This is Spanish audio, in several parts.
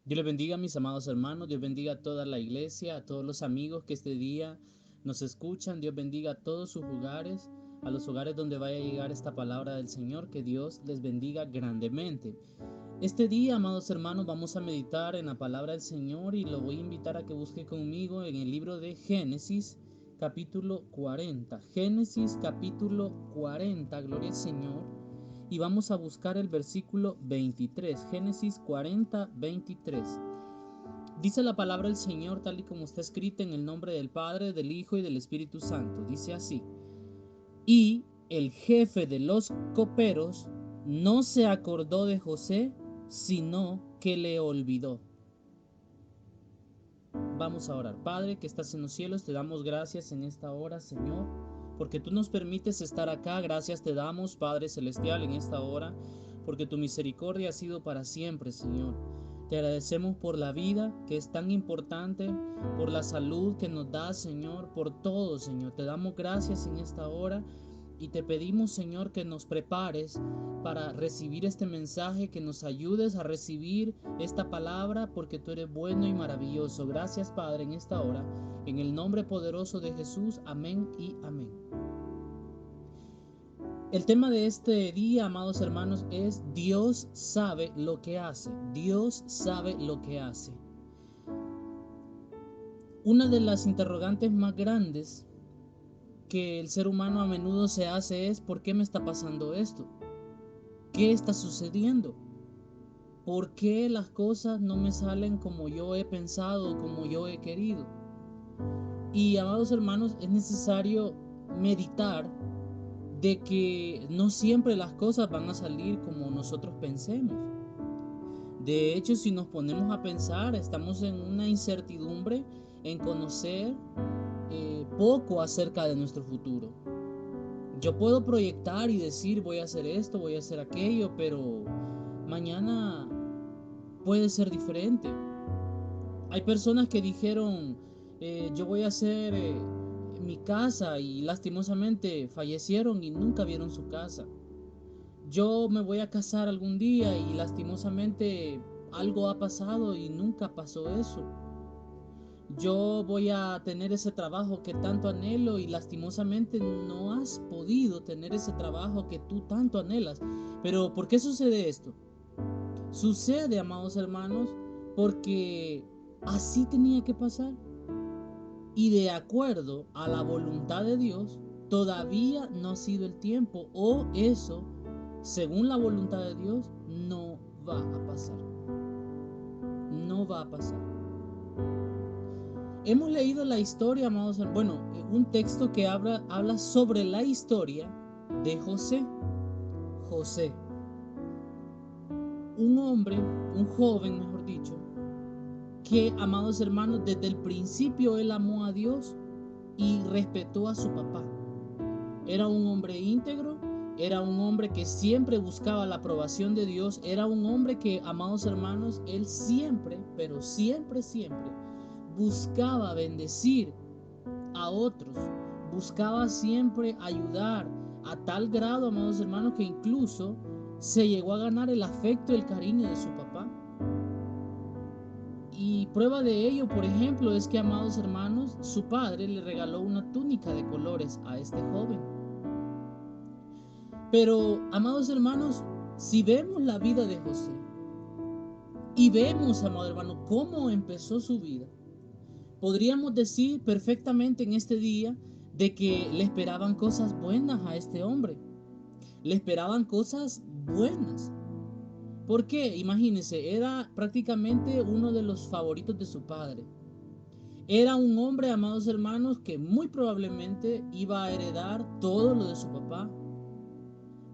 Dios les bendiga, mis amados hermanos. Dios bendiga a toda la iglesia, a todos los amigos que este día nos escuchan. Dios bendiga a todos sus hogares, a los hogares donde vaya a llegar esta palabra del Señor. Que Dios les bendiga grandemente. Este día, amados hermanos, vamos a meditar en la palabra del Señor y lo voy a invitar a que busque conmigo en el libro de Génesis, capítulo 40. Génesis, capítulo 40, gloria al Señor. Y vamos a buscar el versículo 23, Génesis 40, 23. Dice la palabra del Señor tal y como está escrita en el nombre del Padre, del Hijo y del Espíritu Santo. Dice así: y el jefe de los coperos no se acordó de José, sino que le olvidó. Vamos a orar. Padre que estás en los cielos, te damos gracias en esta hora, Señor, porque tú nos permites estar acá. Gracias te damos, Padre Celestial, en esta hora, porque tu misericordia ha sido para siempre, Señor. Te agradecemos por la vida que es tan importante, por la salud que nos das, Señor, por todo, Señor. Te damos gracias en esta hora y te pedimos, Señor, que nos prepares para recibir este mensaje, que nos ayudes a recibir esta palabra, porque tú eres bueno y maravilloso. Gracias, Padre, en esta hora, en el nombre poderoso de Jesús. Amén y amén. El tema de este día, amados hermanos, es Dios sabe lo que hace. Dios sabe lo que hace. Una de las interrogantes más grandes que el ser humano a menudo se hace es: ¿por qué me está pasando esto? ¿Qué está sucediendo? ¿Por qué las cosas no me salen como yo he pensado, como yo he querido? Y, amados hermanos, es necesario meditar de que no siempre las cosas van a salir como nosotros pensemos. De hecho, si nos ponemos a pensar, estamos en una incertidumbre en conocer poco acerca de nuestro futuro. Yo puedo proyectar y decir: voy a hacer esto, voy a hacer aquello, pero mañana puede ser diferente. Hay personas que dijeron: yo voy a hacer mi casa, y lastimosamente fallecieron y nunca vieron su casa. Yo me voy a casar algún día y lastimosamente algo ha pasado y nunca pasó eso. Yo voy a tener ese trabajo que tanto anhelo y lastimosamente no has podido tener ese trabajo que tú tanto anhelas. Pero ¿por qué sucede esto? Sucede, amados hermanos, porque así tenía que pasar. Y de acuerdo a la voluntad de Dios, todavía no ha sido el tiempo, o eso, según la voluntad de Dios, no va a pasar. No va a pasar. Hemos leído la historia, amados hermanos, bueno, un texto que habla sobre la historia de José. José, un hombre, un joven, mejor dicho, que, amados hermanos, desde el principio él amó a Dios y respetó a su papá. Era un hombre íntegro, era un hombre que siempre buscaba la aprobación de Dios, era un hombre que, amados hermanos, él siempre, pero siempre, siempre buscaba bendecir a otros, buscaba siempre ayudar, a tal grado, amados hermanos, que incluso se llegó a ganar el afecto y el cariño de su papá. Y prueba de ello, por ejemplo, es que, amados hermanos, su padre le regaló una túnica de colores a este joven. Pero, amados hermanos, si vemos la vida de José y vemos, amado hermano, cómo empezó su vida, podríamos decir perfectamente en este día de que le esperaban cosas buenas a este hombre. Le esperaban cosas buenas. ¿Por qué? Imagínense, era prácticamente uno de los favoritos de su padre. Era un hombre, amados hermanos, que muy probablemente iba a heredar todo lo de su papá.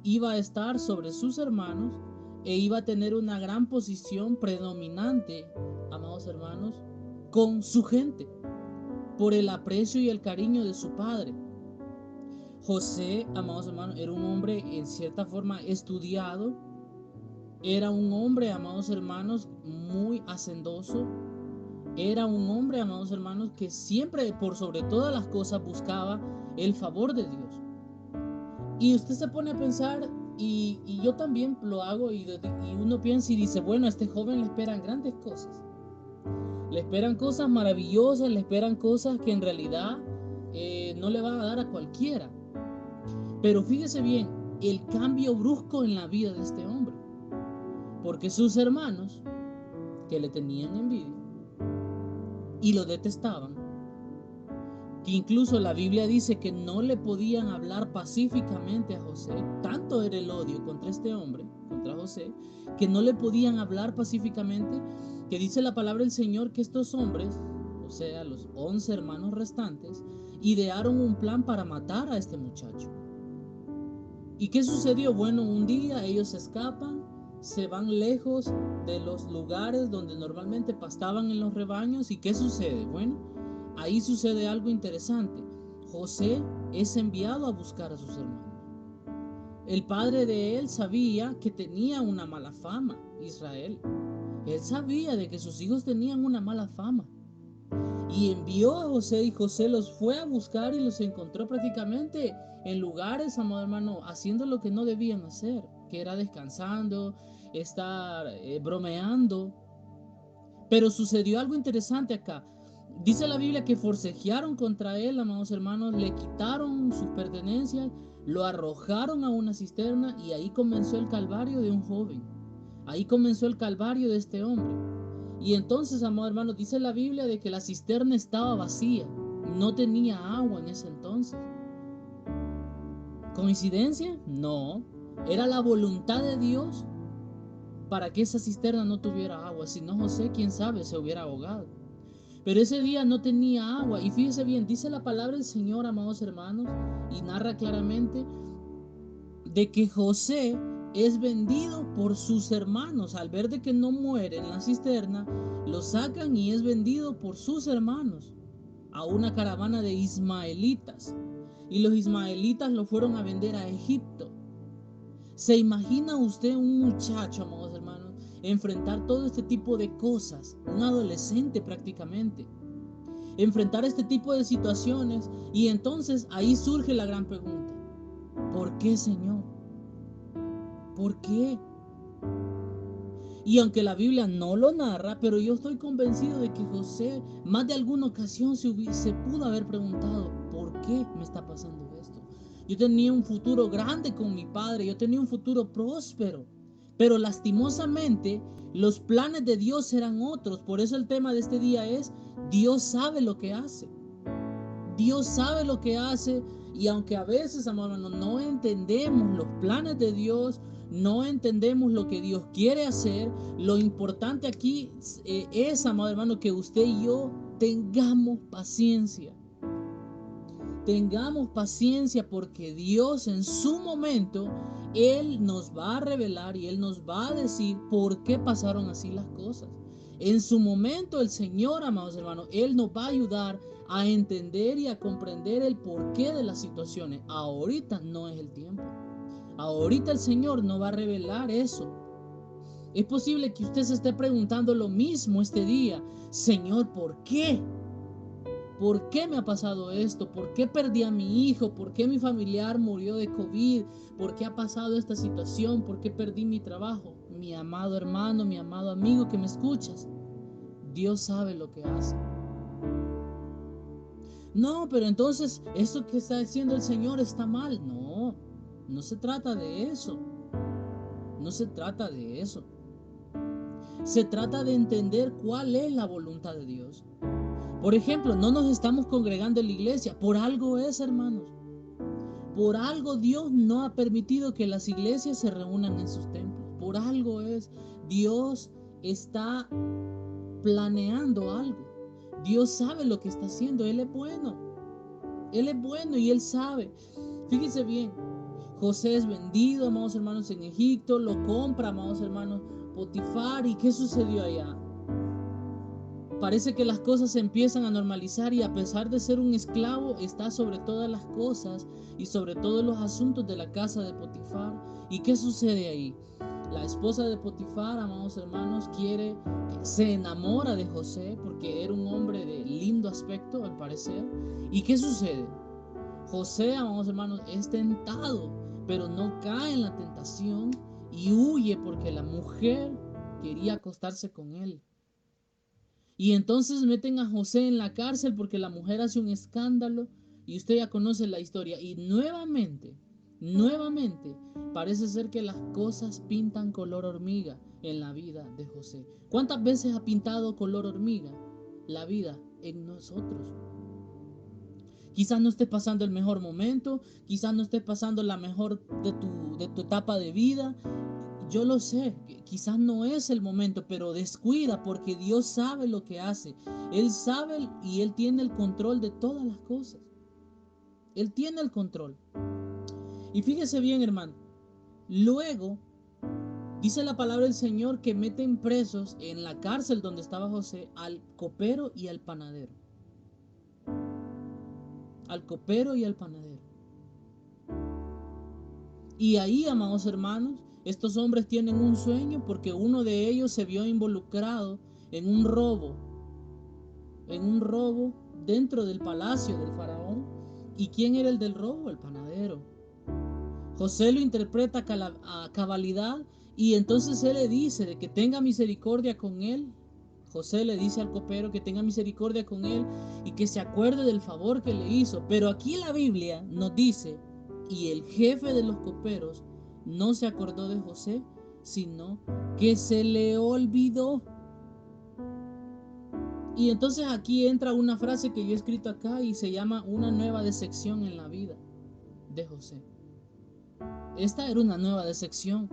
Iba a estar sobre sus hermanos e iba a tener una gran posición predominante, amados hermanos, con su gente, por el aprecio y el cariño de su padre. José, amados hermanos, era un hombre en cierta forma estudiado. Era un hombre, amados hermanos, muy hacendoso. Era un hombre, amados hermanos, que siempre, por sobre todas las cosas, buscaba el favor de Dios. Y usted se pone a pensar, Y yo también lo hago y uno piensa y dice, bueno, a este joven le esperan grandes cosas. Le esperan cosas maravillosas, le esperan cosas que en realidad no le van a dar a cualquiera. Pero fíjese bien, el cambio brusco en la vida de este hombre. Porque sus hermanos, que le tenían envidia y lo detestaban, que incluso la Biblia dice que no le podían hablar pacíficamente a José, tanto era el odio contra este hombre, contra José, que no le podían hablar pacíficamente, que dice la palabra del Señor que estos hombres, o sea, los 11 hermanos restantes, idearon un plan para matar a este muchacho. ¿Y qué sucedió? Bueno, un día ellos escapan, se van lejos de los lugares donde normalmente pastaban en los rebaños. ¿Y qué sucede? Bueno, ahí sucede algo interesante. José es enviado a buscar a sus hermanos. El padre de él sabía que tenía una mala fama, Israel. Él sabía de que sus hijos tenían una mala fama. Y envió a José y José los fue a buscar y los encontró prácticamente en lugares, amado hermano, haciendo lo que no debían hacer, que era descansando, estar bromeando. Pero sucedió algo interesante acá. Dice la Biblia que forcejearon contra él, amados hermanos, le quitaron sus pertenencias, lo arrojaron a una cisterna y ahí comenzó el calvario de un joven. Ahí comenzó el calvario de este hombre. Y entonces, amados hermanos, dice la Biblia de que la cisterna estaba vacía, no tenía agua en ese entonces. ¿Coincidencia? No. Era la voluntad de Dios para que esa cisterna no tuviera agua. Si no, José, quién sabe, se hubiera ahogado. Pero ese día no tenía agua. Y fíjese bien, dice la palabra del Señor, amados hermanos, y narra claramente de que José es vendido por sus hermanos. Al ver de que no muere en la cisterna, lo sacan y es vendido por sus hermanos a una caravana de ismaelitas. Y los ismaelitas lo fueron a vender a Egipto. ¿Se imagina usted un muchacho, amados hermanos, enfrentar todo este tipo de cosas? Un adolescente prácticamente. Enfrentar este tipo de situaciones. Y entonces ahí surge la gran pregunta. ¿Por qué, Señor? ¿Por qué? Y aunque la Biblia no lo narra, pero yo estoy convencido de que José más de alguna ocasión se pudo haber preguntado, ¿por qué me está pasando esto? Yo tenía un futuro grande con mi padre, yo tenía un futuro próspero, pero lastimosamente los planes de Dios eran otros. Por eso el tema de este día es, Dios sabe lo que hace. Dios sabe lo que hace, y aunque a veces, amados hermanos, no entendemos los planes de Dios, no entendemos lo que Dios quiere hacer, lo importante aquí es, amado hermano, que usted y yo tengamos paciencia. Tengamos paciencia porque Dios en su momento, Él nos va a revelar y Él nos va a decir por qué pasaron así las cosas. En su momento el Señor, amados hermanos, Él nos va a ayudar a entender y a comprender el porqué de las situaciones. Ahorita no es el tiempo. Ahorita el Señor nos va a revelar eso. Es posible que usted se esté preguntando lo mismo este día. Señor, ¿por qué? ¿Por qué me ha pasado esto? ¿Por qué perdí a mi hijo? ¿Por qué mi familiar murió de COVID? ¿Por qué ha pasado esta situación? ¿Por qué perdí mi trabajo? Mi amado hermano, mi amado amigo que me escuchas, Dios sabe lo que hace. No, pero entonces esto que está diciendo el Señor está mal. No, no se trata de eso. No se trata de eso. Se trata de entender cuál es la voluntad de Dios. Por ejemplo, no nos estamos congregando en la iglesia. Por algo es, hermanos. Por algo Dios no ha permitido que las iglesias se reúnan en sus templos. Por algo es. Dios está planeando algo. Dios sabe lo que está haciendo. Él es bueno. Él es bueno y Él sabe. Fíjense bien. José es vendido, amados hermanos, en Egipto. Lo compra, amados hermanos, Potifar. ¿Y qué sucedió allá? Parece que las cosas se empiezan a normalizar y a pesar de ser un esclavo, está sobre todas las cosas y sobre todos los asuntos de la casa de Potifar. ¿Y qué sucede ahí? La esposa de Potifar, amados hermanos, se enamora de José porque era un hombre de lindo aspecto, al parecer. ¿Y qué sucede? José, amados hermanos, es tentado pero no cae en la tentación y huye porque la mujer quería acostarse con él. Y entonces meten a José en la cárcel porque la mujer hace un escándalo y usted ya conoce la historia. Y nuevamente, parece ser que las cosas pintan color hormiga en la vida de José. ¿Cuántas veces ha pintado color hormiga la vida en nosotros? Quizás no estés pasando el mejor momento, quizás no estés pasando la mejor de tu etapa de vida. Yo lo sé, quizás no es el momento, pero descuida porque Dios sabe lo que hace. Él sabe y Él tiene el control de todas las cosas. Él tiene el control. Y fíjese bien, hermano. Luego, dice la palabra del Señor que meten presos en la cárcel donde estaba José al copero y al panadero. Al copero y al panadero. Y ahí, amados hermanos, estos hombres tienen un sueño porque uno de ellos se vio involucrado en un robo dentro del palacio del faraón. ¿Y quién era el del robo? El panadero. José lo interpreta a cabalidad y entonces él le dice de que tenga misericordia con él. José le dice al copero que tenga misericordia con él y que se acuerde del favor que le hizo. Pero aquí la Biblia nos dice, y el jefe de los coperos no se acordó de José, sino que se le olvidó. Y entonces aquí entra una frase que yo he escrito acá y se llama una nueva decepción en la vida de José. Esta era una nueva decepción.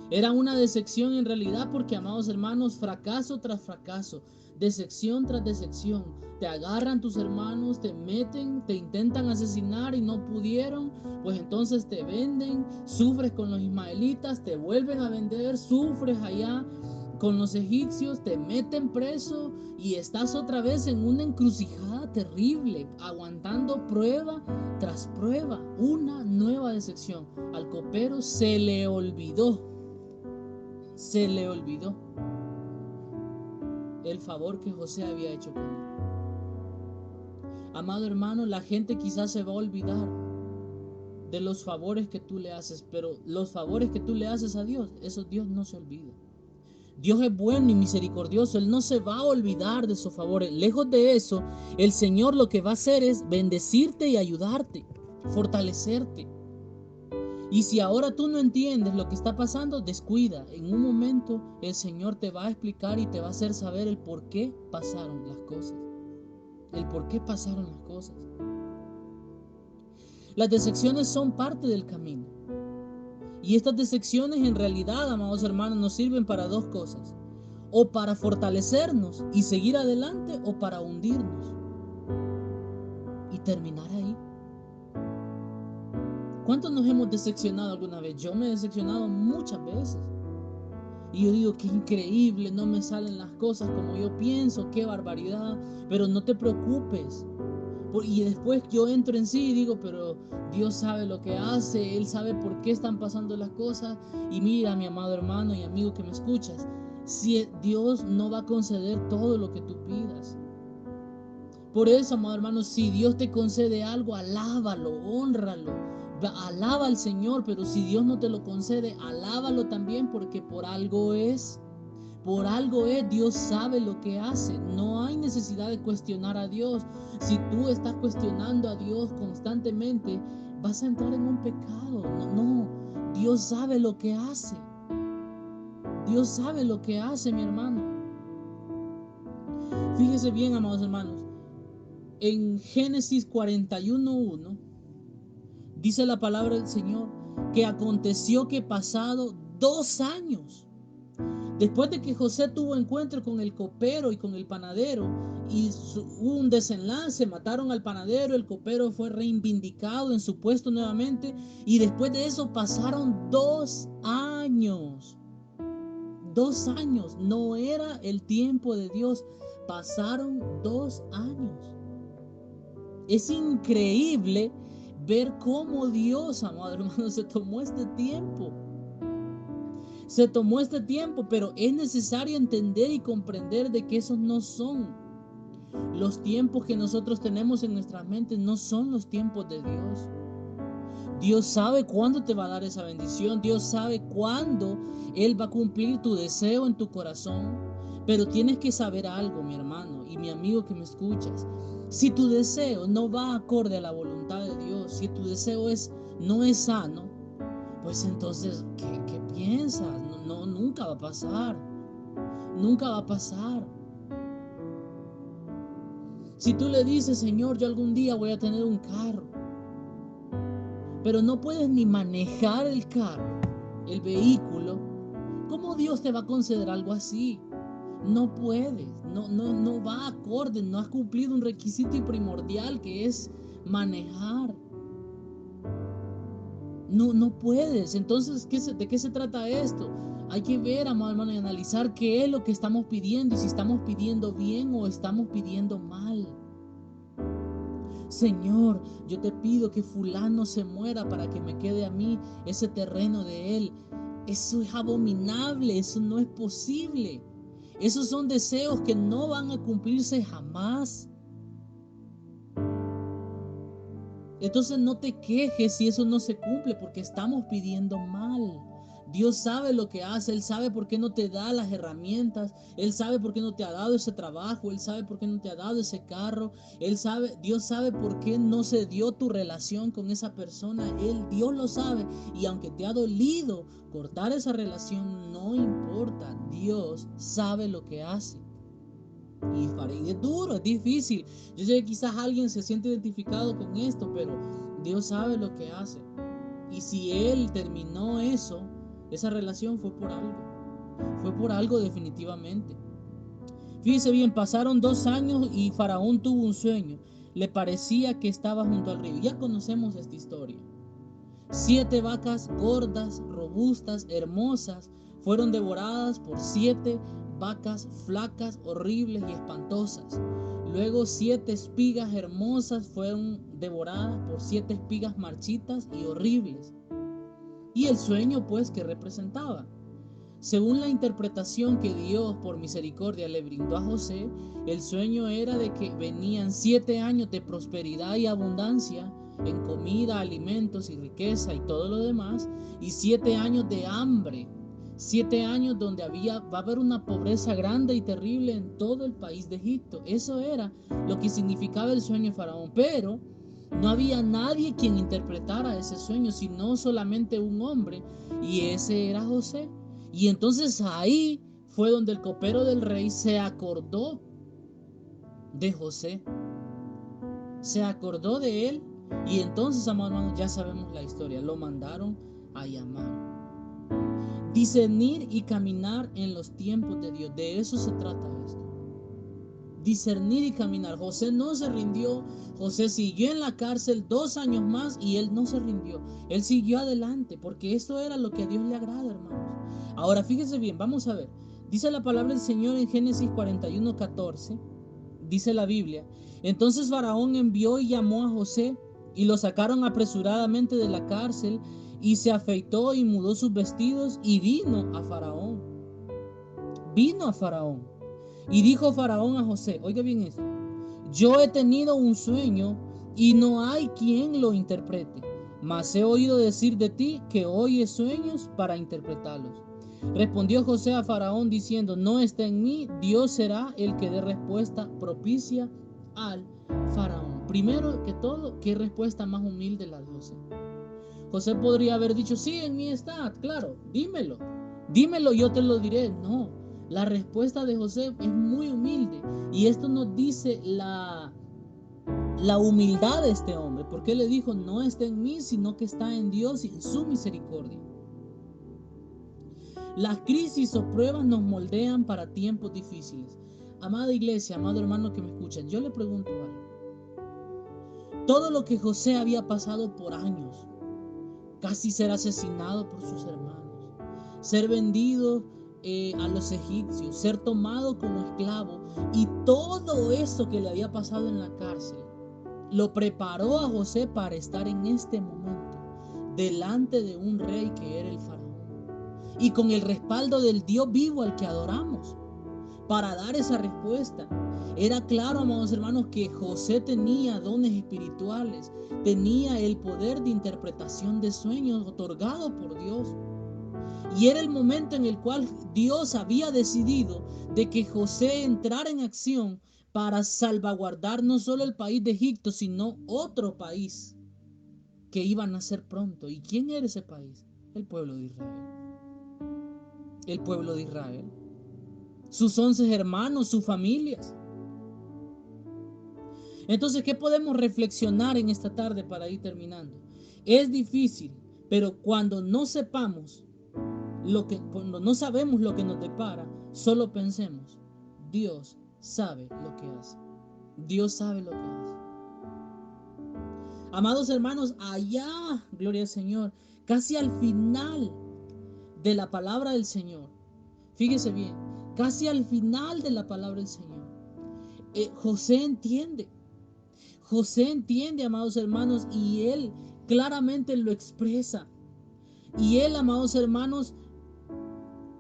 Era una decepción en realidad porque, amados hermanos, fracaso tras fracaso, decepción tras decepción. Te agarran tus hermanos, te meten, te intentan asesinar y no pudieron, pues entonces te venden, sufres con los ismaelitas, te vuelven a vender, sufres allá con los egipcios, te meten preso y estás otra vez en una encrucijada terrible, aguantando prueba tras prueba. Una nueva decepción. Al copero se le olvidó el favor que José había hecho con él. Amado hermano, la gente quizás se va a olvidar de los favores que tú le haces, pero los favores que tú le haces a Dios, eso Dios no se olvida. Dios es bueno y misericordioso, Él no se va a olvidar de sus favores. Lejos de eso, el Señor lo que va a hacer es bendecirte y ayudarte, fortalecerte. Y si ahora tú no entiendes lo que está pasando, descuida. En un momento el Señor te va a explicar y te va a hacer saber el por qué pasaron las cosas. El por qué pasaron las cosas. Las decepciones son parte del camino. Y estas decepciones en realidad, amados hermanos, nos sirven para dos cosas. O para fortalecernos y seguir adelante, o para hundirnos y terminar ahí. ¿Cuántos nos hemos decepcionado alguna vez? Yo me he decepcionado muchas veces. Y yo digo, qué increíble, no me salen las cosas como yo pienso, qué barbaridad. Pero no te preocupes. Y después yo entro en sí y digo, pero Dios sabe lo que hace, Él sabe por qué están pasando las cosas. Y mira, mi amado hermano y amigo que me escuchas, si Dios no va a conceder todo lo que tú pidas. Por eso, amado hermano, si Dios te concede algo, alábalo, hónralo, alaba al Señor. Pero si Dios no te lo concede, alábalo también, porque por algo es. Por algo es, Dios sabe lo que hace. No hay necesidad de cuestionar a Dios. Si tú estás cuestionando a Dios constantemente, vas a entrar en un pecado. No, Dios sabe lo que hace. Dios sabe lo que hace, mi hermano. Fíjese bien, amados hermanos. En Génesis 41:1 dice la palabra del Señor que aconteció que pasado 2 años, después de que José tuvo encuentro con el copero y con el panadero y hubo un desenlace, mataron al panadero, el copero fue reivindicado en su puesto nuevamente, y después de eso pasaron 2 años. 2 años, no era el tiempo de Dios, pasaron 2 años. Es increíble ver cómo Dios, amado hermano, se tomó este tiempo. Se tomó este tiempo, pero es necesario entender y comprender de que esos no son los tiempos que nosotros tenemos en nuestras mentes, no son los tiempos de Dios. Dios sabe cuándo te va a dar esa bendición. Dios sabe cuándo Él va a cumplir tu deseo en tu corazón. Pero tienes que saber algo, mi hermano y mi amigo que me escuchas. Si tu deseo no va acorde a la voluntad de Dios, si tu deseo no es sano, pues entonces, ¿qué piensas? No, nunca va a pasar. Nunca va a pasar. Si tú le dices, Señor, yo algún día voy a tener un carro, pero no puedes ni manejar el carro, el vehículo, ¿cómo Dios te va a conceder algo así? No puedes, no va acorde, no has cumplido un requisito primordial que es manejar. No puedes. Entonces, ¿de qué se trata esto? Hay que ver, amado hermano, y analizar qué es lo que estamos pidiendo y si estamos pidiendo bien o estamos pidiendo mal. Señor, yo te pido que fulano se muera para que me quede a mí ese terreno de él. Eso es abominable, eso no es posible. Esos son deseos que no van a cumplirse jamás. Entonces no te quejes si eso no se cumple, porque estamos pidiendo mal. Dios sabe lo que hace, Él sabe por qué no te da las herramientas, Él sabe por qué no te ha dado ese trabajo, Él sabe por qué no te ha dado ese carro, Dios sabe por qué no se dio tu relación con esa persona, Dios lo sabe, y aunque te ha dolido cortar esa relación, no importa, Dios sabe lo que hace. Y es duro, es difícil. Yo sé que quizás alguien se siente identificado con esto, pero Dios sabe lo que hace. Y si Él terminó esa relación fue por algo. Fue por algo definitivamente. Fíjese bien, pasaron 2 años y Faraón tuvo un sueño. Le parecía que estaba junto al río. Ya conocemos esta historia. 7 vacas gordas, robustas, hermosas, fueron devoradas por 7 vacas flacas, horribles y espantosas. Luego 7 espigas hermosas fueron devoradas por 7 espigas marchitas y horribles. Y el sueño, pues, que representaba. Según la interpretación que Dios por misericordia le brindó a José, el sueño era de que venían 7 años de prosperidad y abundancia en comida, alimentos y riqueza y todo lo demás, y 7 años de hambre, 7 años donde va a haber una pobreza grande y terrible en todo el país de Egipto. Eso era lo que significaba el sueño de Faraón, pero no había nadie quien interpretara ese sueño, sino solamente un hombre, y ese era José. Y entonces ahí fue donde el copero del rey se acordó de José, se acordó de él, y entonces, amados hermanos, ya sabemos la historia, lo mandaron a llamar. Discernir y caminar en los tiempos de Dios, de eso se trata esto. Discernir y caminar. José no se rindió, José siguió en la cárcel 2 años más y él no se rindió, él siguió adelante, porque eso era lo que a Dios le agrada, hermanos. Ahora fíjese bien, vamos a ver, dice la palabra del Señor en Génesis 41:14, dice la Biblia: entonces Faraón envió y llamó a José, y lo sacaron apresuradamente de la cárcel, y se afeitó y mudó sus vestidos, y vino a Faraón. Y dijo Faraón a José, oiga bien esto: yo he tenido un sueño y no hay quien lo interprete, mas he oído decir de ti que oyes sueños para interpretarlos. Respondió José a Faraón diciendo: no está en mí, Dios será el que dé respuesta propicia al Faraón. Primero que todo, ¿qué respuesta más humilde la de José? José podría haber dicho: sí, en mí está, claro, dímelo, yo te lo diré. No, la respuesta de José es muy humilde, y esto nos dice la humildad de este hombre, porque él le dijo: no está en mí, sino que está en Dios y en su misericordia. Las crisis o pruebas nos moldean para tiempos difíciles. Amada iglesia, amado hermano que me escucha, yo le pregunto algo. Todo lo que José había pasado por años, casi ser asesinado por sus hermanos, ser vendido a los egipcios, ser tomado como esclavo, y todo eso que le había pasado en la cárcel, lo preparó a José para estar en este momento delante de un rey que era el Faraón, y con el respaldo del Dios vivo al que adoramos, para dar esa respuesta. Era claro, amados hermanos, que José tenía dones espirituales, tenía el poder de interpretación de sueños otorgado por Dios. Y era el momento en el cual Dios había decidido de que José entrara en acción para salvaguardar no solo el país de Egipto, sino otro país que iba a nacer pronto. ¿Y quién era ese país? El pueblo de Israel. El pueblo de Israel. Sus 11 hermanos, sus familias. Entonces, ¿qué podemos reflexionar en esta tarde para ir terminando? Es difícil, pero cuando no sepamos cuando no sabemos lo que nos depara, solo pensemos, Dios sabe lo que hace. Dios sabe lo que hace. Amados hermanos, allá, gloria al Señor, casi al final de la palabra del Señor, fíjese bien, casi al final de la palabra del Señor, José entiende, amados hermanos, y él claramente lo expresa. Y él, amados hermanos,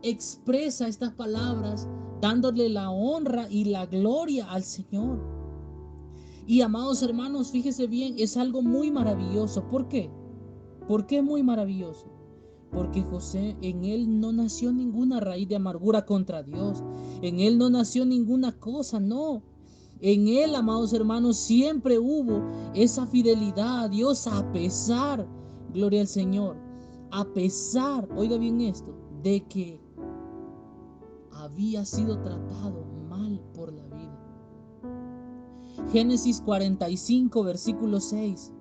expresa estas palabras dándole la honra y la gloria al Señor. Y amados hermanos, fíjese bien, es algo muy maravilloso. ¿Por qué? ¿Por qué es muy maravilloso? Porque José, en él no nació ninguna raíz de amargura contra Dios. En él no nació ninguna cosa, no. En él, amados hermanos, siempre hubo esa fidelidad a Dios a pesar, gloria al Señor, a pesar, oiga bien esto, de que había sido tratado mal por la vida. Génesis 45, versículo 6.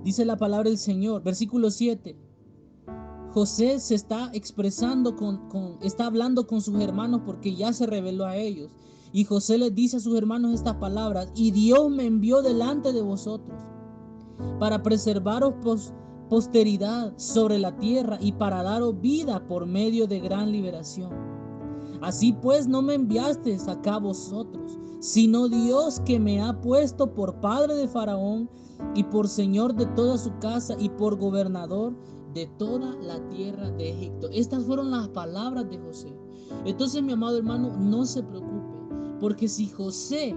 Dice la palabra del Señor, versículo 7. José se está expresando está hablando con sus hermanos porque ya se reveló a ellos. Y José les dice a sus hermanos estas palabras: y Dios me envió delante de vosotros para preservaros posteridad sobre la tierra y para daros vida por medio de gran liberación. Así pues no me enviasteis acá vosotros, sino Dios, que me ha puesto por padre de Faraón y por señor de toda su casa y por gobernador de toda la tierra de Egipto. Estas fueron las palabras de José. Entonces, mi amado hermano, no se preocupe, porque si José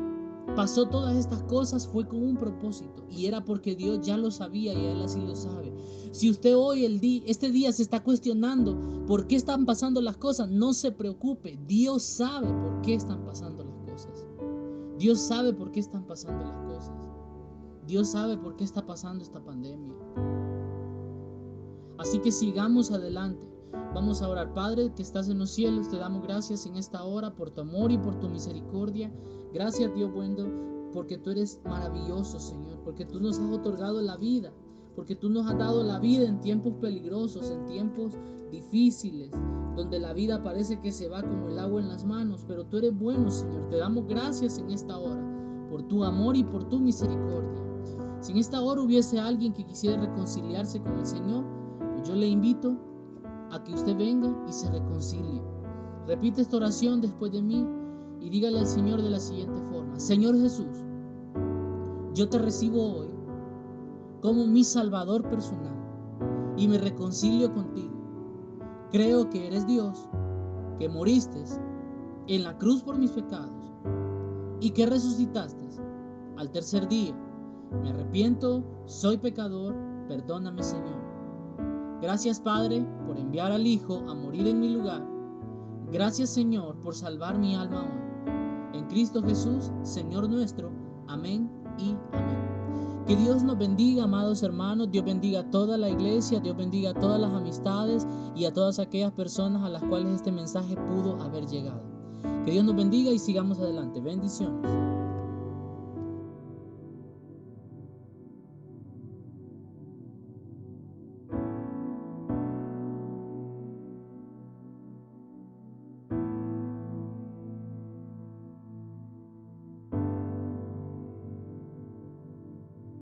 pasó todas estas cosas fue con un propósito, y era porque Dios ya lo sabía y él así lo sabe. Si usted hoy, este día, se está cuestionando por qué están pasando las cosas, no se preocupe. Dios sabe por qué están pasando las cosas. Dios sabe por qué están pasando las cosas. Dios sabe por qué está pasando esta pandemia. Así que sigamos adelante. Vamos a orar. Padre que estás en los cielos, te damos gracias en esta hora por tu amor y por tu misericordia. Gracias, Dios bueno, porque tú eres maravilloso, Señor, porque tú nos has otorgado la vida, porque tú nos has dado la vida en tiempos peligrosos, en tiempos difíciles, donde la vida parece que se va como el agua en las manos, pero tú eres bueno, Señor. Te damos gracias en esta hora por tu amor y por tu misericordia. Si en esta hora hubiese alguien que quisiera reconciliarse con el Señor, pues yo le invito a que usted venga y se reconcilie. Repite esta oración después de mí y dígale al Señor de la siguiente forma: Señor Jesús, yo te recibo hoy como mi Salvador personal y me reconcilio contigo. Creo que eres Dios, que moriste en la cruz por mis pecados y que resucitaste al tercer día. Me arrepiento, soy pecador, perdóname, Señor. Gracias, Padre, por enviar al Hijo a morir en mi lugar. Gracias, Señor, por salvar mi alma hoy. En Cristo Jesús, Señor nuestro. Amén y amén. Que Dios nos bendiga, amados hermanos. Dios bendiga a toda la iglesia. Dios bendiga a todas las amistades y a todas aquellas personas a las cuales este mensaje pudo haber llegado. Que Dios nos bendiga y sigamos adelante. Bendiciones.